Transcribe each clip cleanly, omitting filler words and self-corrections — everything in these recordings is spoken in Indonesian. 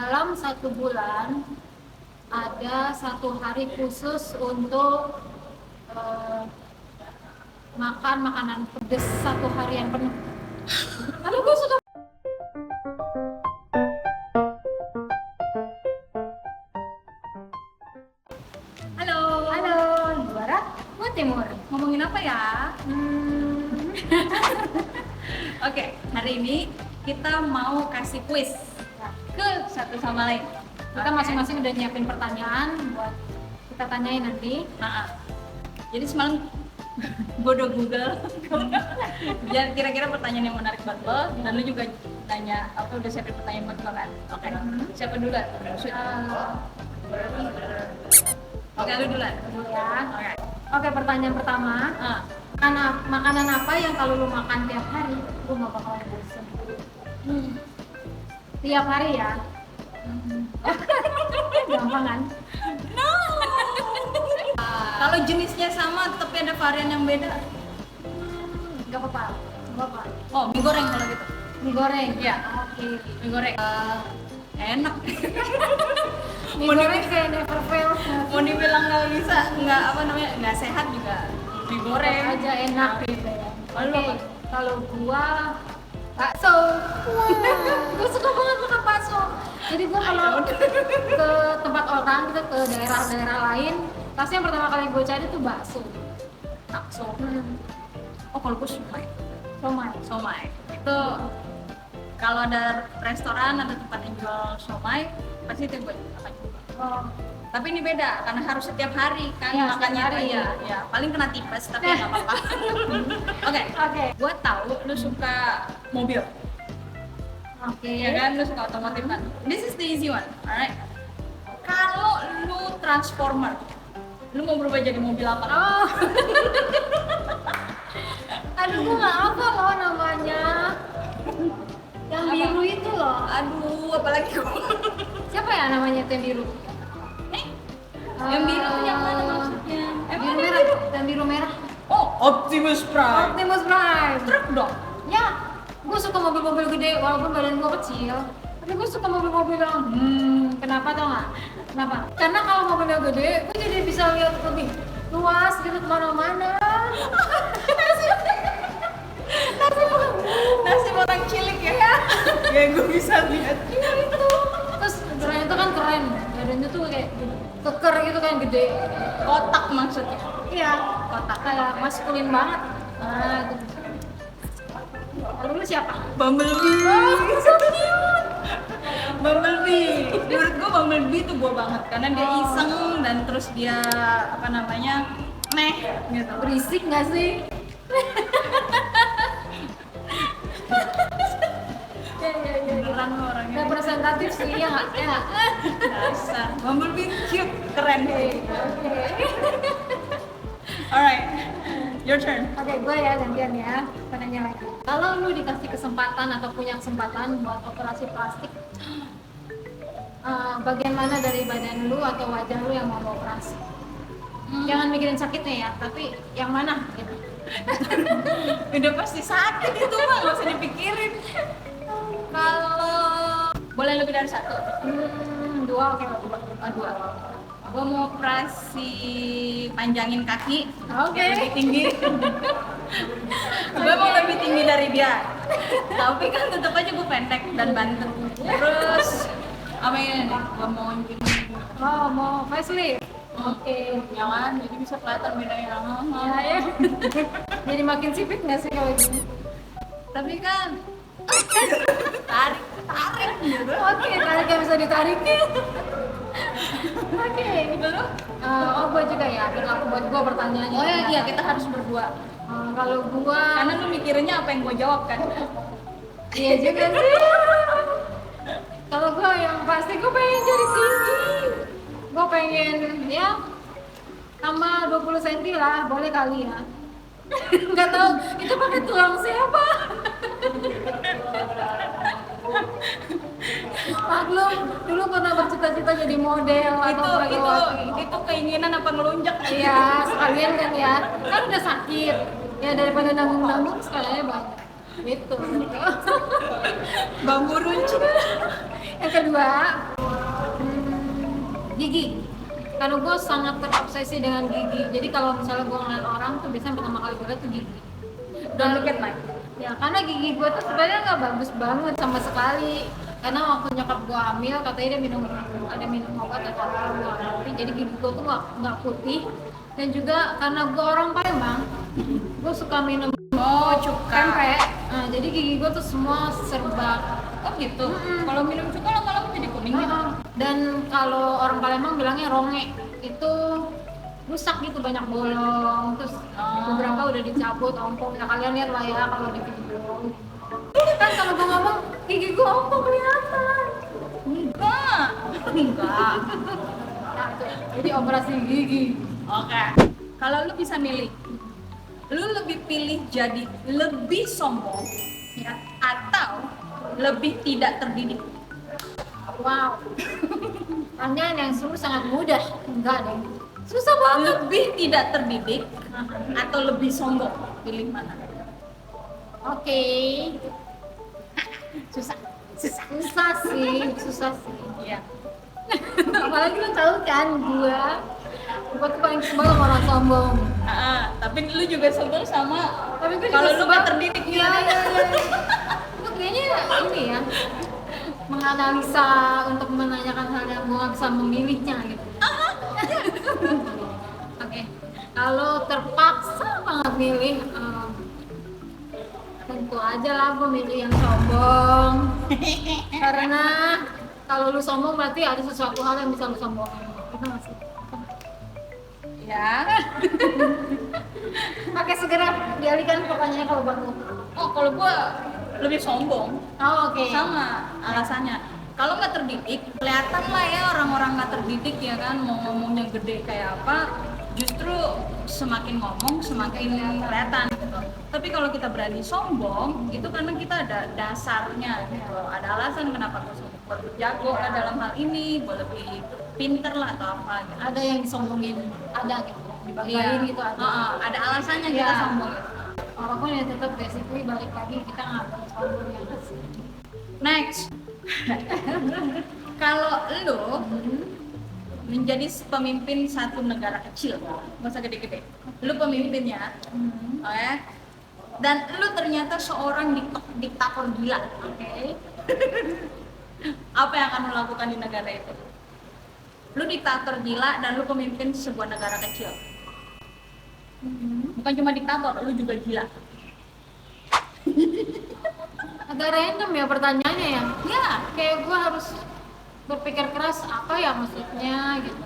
dalam 1 bulan ada 1 hari khusus untuk eh, makan makanan pedas 1 harian penuh. Lalu gue suka. Halo, lu barat, gue timur. Ngomongin apa ya? Oke, hari ini kita mau kasih kuis ke satu sama lain. Kita masing-masing udah nyiapin pertanyaan buat kita tanyain nanti. Jadi semalam gue udah Google biar kira-kira pertanyaan yang menarik buat lo, dan lu juga tanya apa, udah siapin pertanyaan buat lo kan? Oke. Siapa duluan? Oke, lu duluan. Dulu ya. Oke. Oke, pertanyaan pertama. Makanan apa yang kalau lu makan tiap hari, lu gak bakalan bosan? Tiap hari ya? Gampang kan? Kalau jenisnya sama tapi ada varian yang beda. Gak apa-apa. Oh, mie goreng kalau gitu. Mie goreng? Iya. Oke. Mie goreng. Enak. Mie goreng kayak never fail. Mau dibilang nggak bisa, nggak apa namanya, nggak sehat juga. Mie goreng Aja enak gitu ya. Lalu Oke, apa? kalau gua bakso. Gua suka banget makan bakso. Jadi gua kalau ke tempat orang gitu, ke daerah-daerah lain, pasti yang pertama kali gua cari tuh bakso. bakso. Oh, kalau gue somai. Somai. Itu kalau ada restoran atau tempat yang jual somai, pasti itu gue akan coba. Oh, Tapi ini beda karena harus setiap hari kan Iya, makannya. setiap hari. Ya paling kena tipes tapi nggak apa-apa. Oke. Gue tahu lu suka mobil. Oke. Ya kan, lu suka otomotif kan. This is the easy one, alright. Kalau lu transformer, lu mau berubah jadi mobil apa? Oh. Aduh, gua nggak apa loh namanya. Yang Apa? biru itu loh. Aduh, apalagi gua. Siapa ya namanya itu yang biru? Yang biru tuh yang mana maksudnya? Biru ada merah. Yang biru merah. Oh, Optimus Prime. Optimus Prime. Truk dong. Ya, gue suka mobil-mobil gede walaupun badan gue kecil. Tapi gue suka mobil-mobil yang kenapa tau nggak? Kenapa? Karena kalau mobilnya gede, gue jadi bisa lihat lebih luas gitu kemana-mana. Nasib orang cilik ya. Ya gue bisa lihat. Iya itu. Terus selain itu kan keren, badannya tuh kayak keker gitu kan gede. Kotak maksudnya. Iya, kotak kayak maskulin banget. Nah, gitu. Lalu lu siapa? Bumblebee. Oh, so cute. Bumblebee. Menurut gue Bumblebee tuh gue banget karena dia iseng dan terus dia apa namanya meh gitu. Berisik nggak sih? Ya. Beneran lo orangnya. Nggak presentatif sih, ya nggak? Ya. Dasar. Bumblebee cute, keren. Oke. Alright, your turn. Oke, gue ya gantian ya. Penanya lagi. Kalau lu dikasih kesempatan atau punya kesempatan buat operasi plastik, bagian mana dari badan lu atau wajah lu yang mau lu operasi? Jangan mikirin sakitnya ya, tapi yang mana gitu. Udah pasti sakit itu mah, nggak usah dipikirin. Kalau boleh lebih dari satu. 2 oke. Dua. Gue mau operasi panjangin kaki. Oke. Lebih tinggi. Gue mau lebih tinggi dari dia. Tapi kan tetap aja gue pendek dan bantet. Terus apa ini nih? Gue mau gini. Oh, mau facelift. Oke. Jangan, jadi bisa kelihatan bedanya. Ya. Jadi makin sipit nggak sih kalau gini? Tapi kan tarik gitu. Oke, tarik yang bisa ditarik. Oke. Lalu? Gue juga ya. Kalau buat gue pertanyaannya. Oh ya, iya kita harus berdua. Kalau gue, Karena lu mikirinnya apa yang gue jawab kan. iya juga sih. Kalau gue yang pasti gue pengen jadi tinggi. Gue pengen ya tambah 20 cm lah, boleh kali ya. Nggak tahu itu pakai tulang siapa. Maklum, dulu pernah bercita-cita jadi model atau Itu keinginan apa ngelunjak? iya, sekalian kan ya. Kan udah sakit. Ya daripada nanggung-nanggung sekalian banyak. Gitu. Bambu runcing. Yang kedua, gigi. Karena gue sangat terobsesi dengan gigi. Jadi kalau misalnya gue ngeliat orang tuh biasanya pertama kali gue liat tuh gigi. Don't look at mine. Ya karena gigi gue tuh sebenarnya nggak bagus banget sama sekali. Karena waktu nyokap gue hamil katanya dia minum obat atau apa gue nggak ngerti. Jadi gigi gue tuh nggak putih. Dan juga karena gue orang Palembang, gue suka minum cuka. pempek. Nah, jadi gigi gue tuh semua serba. Oh gitu. Kalau minum cuka lama-lama jadi kuning gitu. Dan kalau orang Palembang bilangnya ronge itu rusak gitu, banyak bolong, terus beberapa udah dicabut ompong. Ya kalian lihat lah ya kalau di video. Kan kalau gue ngomong gigi gue ompong kelihatan. Enggak. Nah, jadi operasi gigi. Oke. Kalau lu bisa milih, lu lebih pilih jadi lebih sombong ya atau lebih tidak terdidik? Wow. Pertanyaan yang sangat mudah. Enggak deh. Susah banget. Lebih tidak terdidik atau lebih sombong? Pilih mana? Oke. Susah. Susah sih. Iya. Apalagi lo tahu kan gua tuh paling sebel sama orang sombong. Tapi lu juga sombong sama. Tapi gue kalau juga lu sebel. gak terdidik Iya. Lu kayaknya ini ya menganalisa untuk menanyakan hal yang gua nggak bisa memilihnya gitu. Oke. Kalau terpaksa banget milih, tentu aja lah gue milih yang sombong. Karena kalau lu sombong berarti ada sesuatu hal yang bisa lu sombongin. Betul nggak sih? Ya. Oke, segera dialihkan pertanyaan kalau buat lu. Oh, kalau gua lebih sombong. Oh, oke. Sama alasannya. Kalau nggak terdidik, kelihatan lah ya orang-orang nggak terdidik ya kan, mau ngomongnya gede kayak apa, justru semakin ngomong semakin kelihatan gitu. Tapi kalau kita berani sombong, itu karena kita ada dasarnya gitu. Ada alasan kenapa gue sombong. Gue lebih jago lah dalam hal ini, gue lebih pinter lah atau apa gitu. Ada yang disombongin, ada gitu. Dibanggain gitu ada. Ada alasannya kita Iya. sombong gitu. Walaupun ya tetap basically balik lagi kita nggak boleh sombong ya sih. Next. Kalau lu menjadi pemimpin satu negara kecil, nggak usah gede-gede, lu pemimpinnya, oke? Dan lu ternyata seorang diktator gila, oke? Apa yang akan lu lakukan di negara itu? Lu diktator gila dan lu pemimpin sebuah negara kecil. Bukan cuma diktator, lu juga gila. Agak random ya pertanyaannya ya. Ya, Kayak gue harus berpikir keras apa ya maksudnya gitu.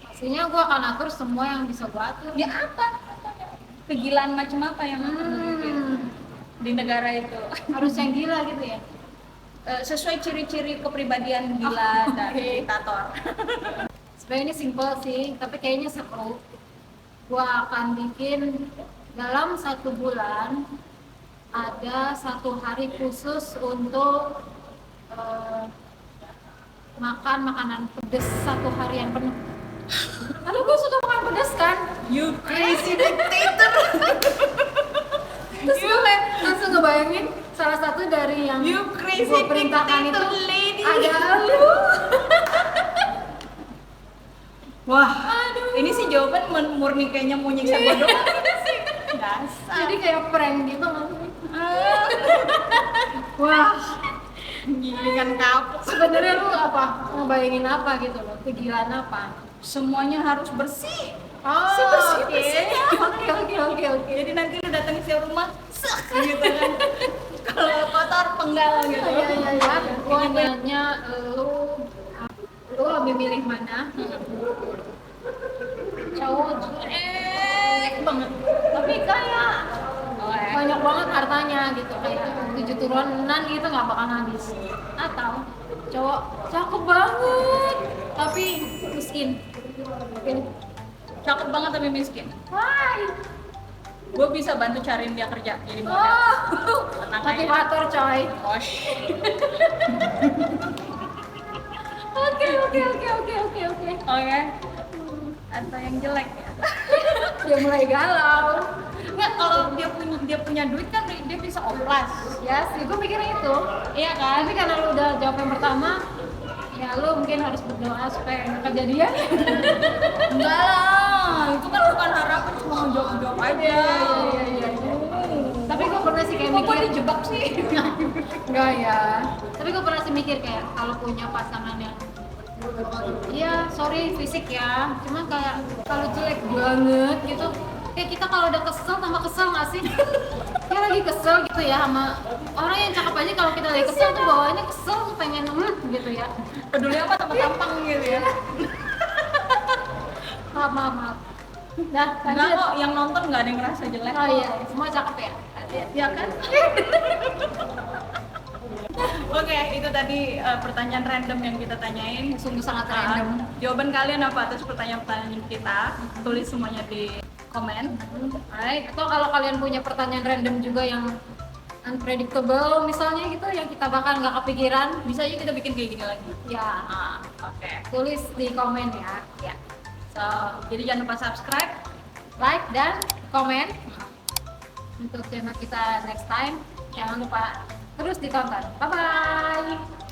Pastinya gue akan atur semua yang bisa gue atur. ya apa? Kegilaan macam apa yang akan lu bikin di negara itu? Harus yang gila gitu ya. Sesuai ciri-ciri kepribadian gila dan diktator. Sebenarnya ini simple sih, tapi kayaknya seru. Gue akan bikin dalam 1 bulan ada 1 hari khusus untuk makan makanan pedas 1 harian penuh. Lalu gue suka makan pedas kan? You crazy dictator. Terus gue kayak langsung ngebayangin salah satu dari yang You crazy gue perintahkan itu dictator lady. ada lu. Wah, ini sih jawaban murni kayaknya mau nyiksa gue doang. Dasar. Jadi kayak prank gitu langsung. Wah, gilingan kapuk. Sebenarnya lu apa? Ngebayangin apa gitu loh? Kegilaan apa? Semuanya harus bersih. Oh, Sebersih-bersih. Oke. Jadi nanti lu datang ke rumah, sek gitu kan. Kalau kotor penggal gitu. Iya. Gua nanya lu lebih milih mana? Cowok jelek banget, tapi kayak banyak banget hartanya gitu, kayak 7 turunan gitu nggak bakal habis. Atau cowok cakep banget tapi miskin. Cakep banget tapi miskin. Why? Gue bisa bantu cariin dia kerja jadi model. Oh, Tenang aja. motivator coy. Osh. Oke. Oke. Atau yang jelek ya. Dia mulai galau. Nggak, kalau dia punya duit kan dia bisa oplas. Ya sih, gue mikirnya itu. Iya kan? Tapi karena lu udah jawab yang pertama, ya lu mungkin harus berdoa supaya nggak kejadian. Enggak lah, itu kan bukan harapan, cuma ngejawab aja. Iya. Tapi gue pernah sih kayak Kok gue mikir, dijebak sih? enggak ya. Tapi gue pernah sih mikir kayak kalau punya pasangan yang iya, sorry fisik ya, cuma kayak kalau jelek banget gitu, kayak kita kalau udah kesel tambah kesel nggak sih? Kayak lagi kesel gitu ya sama orang yang cakep aja, kalau kita lagi kesel tuh bawaannya kesel, pengen gitu ya. Peduli apa sama tampang gitu ya? Maaf. Nah, Enggak lanjut. kok, yang nonton nggak ada yang ngerasa jelek. Oh iya, semua cakep ya. Ya kan? Oke, itu tadi pertanyaan random yang kita tanyain. Sungguh sangat random. Jawaban kalian apa atas pertanyaan-pertanyaan kita? Tulis semuanya di komen. Alright, atau kalau kalian punya pertanyaan random juga yang unpredictable misalnya gitu, yang kita bahkan nggak kepikiran, Bisa aja kita bikin kayak gini lagi. ya Oke. tulis di komen ya. Ya. So, jadi jangan lupa subscribe. Like dan komen untuk channel kita next time. Jangan lupa terus ditonton. Bye bye.